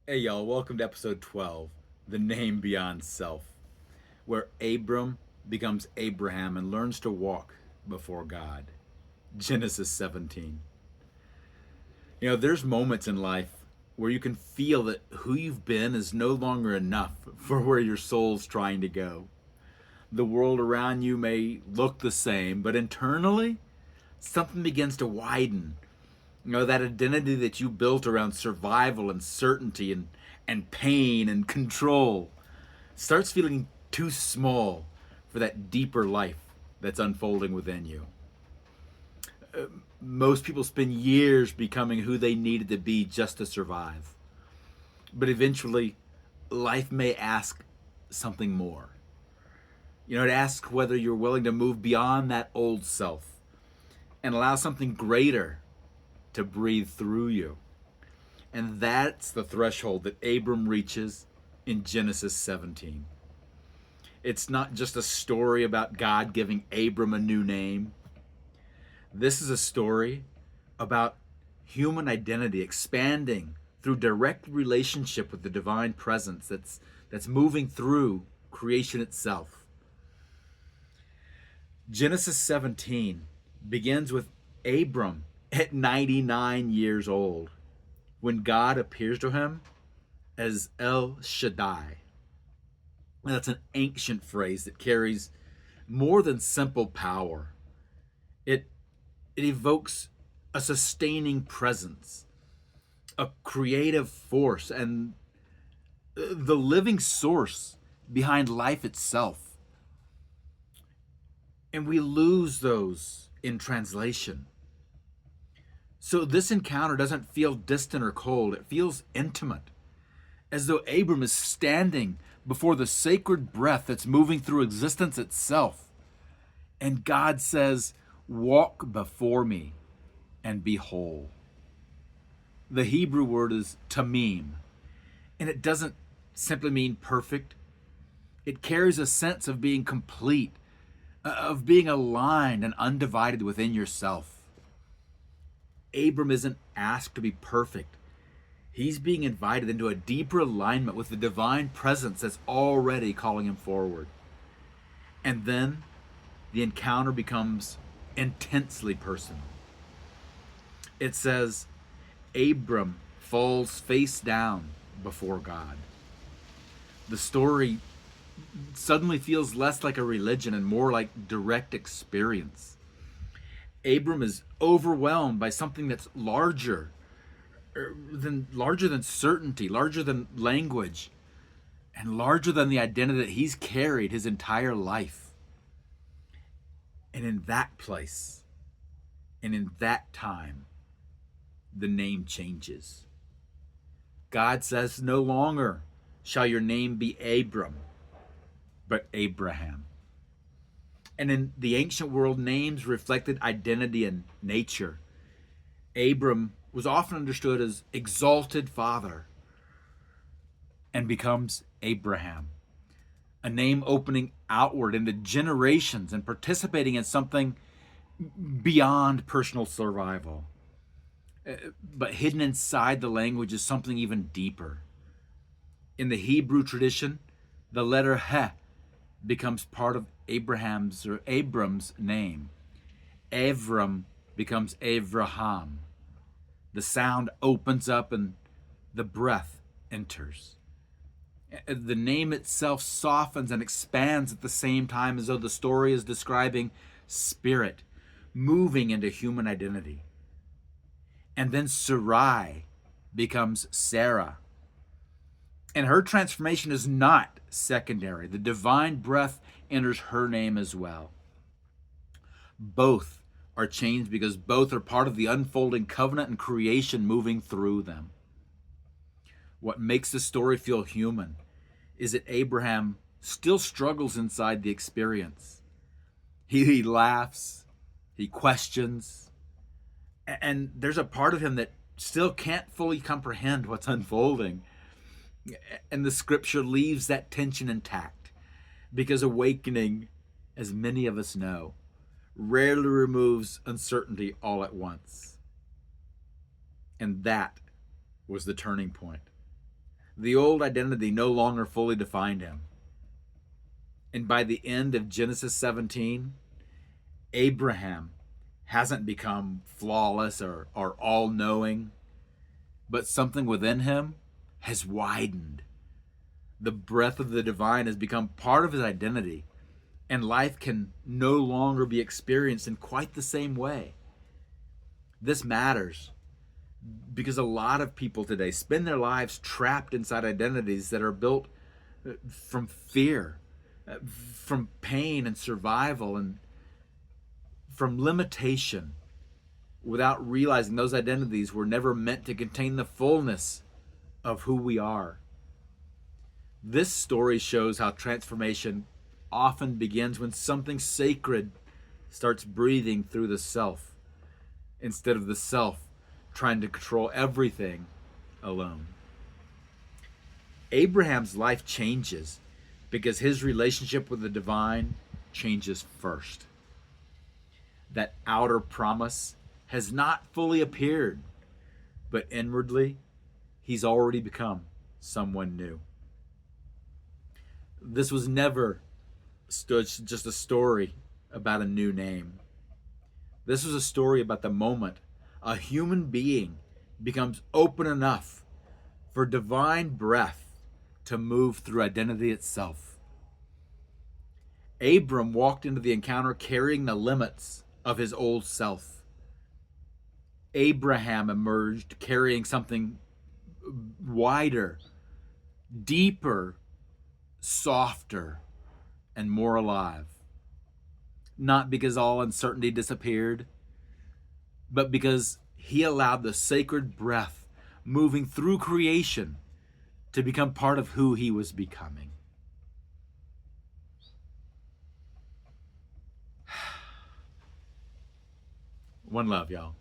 Hey y'all, welcome to episode 12, The Name Beyond Self, where Abram becomes Abraham and learns to walk before God. Genesis 17. There's moments in life where you can feel that who you've been is no longer enough for where your soul's trying to go. The world around you may look the same, but internally, something begins to widen. That identity that you built around survival and certainty and pain and control starts feeling too small for that deeper life that's unfolding within you. Most people spend years becoming who they needed to be just to survive. But eventually, life may ask something more. It asks whether you're willing to move beyond that old self and allow something greater to breathe through you. And that's the threshold that Abram reaches in Genesis 17. It's not just a story about God giving Abram a new name. This is a story about human identity expanding through direct relationship with the divine presence that's moving through creation itself. Genesis 17 begins with Abram at 99 years old, when God appears to him as El Shaddai. And that's an ancient phrase that carries more than simple power. It evokes a sustaining presence, a creative force, and the living source behind life itself. And we lose those in translation. So this encounter doesn't feel distant or cold. It feels intimate, as though Abram is standing before the sacred breath that's moving through existence itself. And God says, "Walk before me and be whole." The Hebrew word is tamim, and it doesn't simply mean perfect. It carries a sense of being complete, of being aligned and undivided within yourself. Abram isn't asked to be perfect. He's being invited into a deeper alignment with the divine presence that's already calling him forward. And then the encounter becomes intensely personal. It says, Abram falls face down before God. The story suddenly feels less like a religion and more like direct experience. Abram is overwhelmed by something that's larger than certainty, larger than language, and larger than the identity that he's carried his entire life. And in that place, and in that time, the name changes. God says, "No longer shall your name be Abram, but Abraham." And in the ancient world, names reflected identity and nature. Abram was often understood as exalted father and becomes Abraham, a name opening outward into generations and participating in something beyond personal survival. But hidden inside the language is something even deeper. In the Hebrew tradition, the letter He becomes part of Abram's name. Avram becomes Avra-ham. The sound opens up and the breath enters. The name itself softens and expands at the same time, as though the story is describing spirit moving into human identity. And then Sarai becomes Sarah. And her transformation is not secondary. The divine breath enters her name as well. Both are changed because both are part of the unfolding covenant and creation moving through them. What makes the story feel human is that Abraham still struggles inside the experience. He laughs, he questions, and there's a part of him that still can't fully comprehend what's unfolding. And the scripture leaves that tension intact, because awakening, as many of us know, rarely removes uncertainty all at once. And that was the turning point. The old identity no longer fully defined him. And by the end of Genesis 17, Abraham hasn't become flawless or all-knowing, but something within him has widened. The breath of the divine has become part of his identity, and life can no longer be experienced in quite the same way. This matters because a lot of people today spend their lives trapped inside identities that are built from fear, from pain and survival, and from limitation, without realizing those identities were never meant to contain the fullness of who we are. This story shows how transformation often begins when something sacred starts breathing through the self, instead of the self trying to control everything alone. Abraham's life changes because his relationship with the divine changes first. That outer promise has not fully appeared, but inwardly, he's already become someone new. This was never just a story about a new name. This was a story about the moment a human being becomes open enough for divine breath to move through identity itself. Abram walked into the encounter carrying the limits of his old self. Abraham emerged carrying something wider, deeper, softer, and more alive. Not because all uncertainty disappeared, but because he allowed the sacred breath moving through creation to become part of who he was becoming. One love, y'all.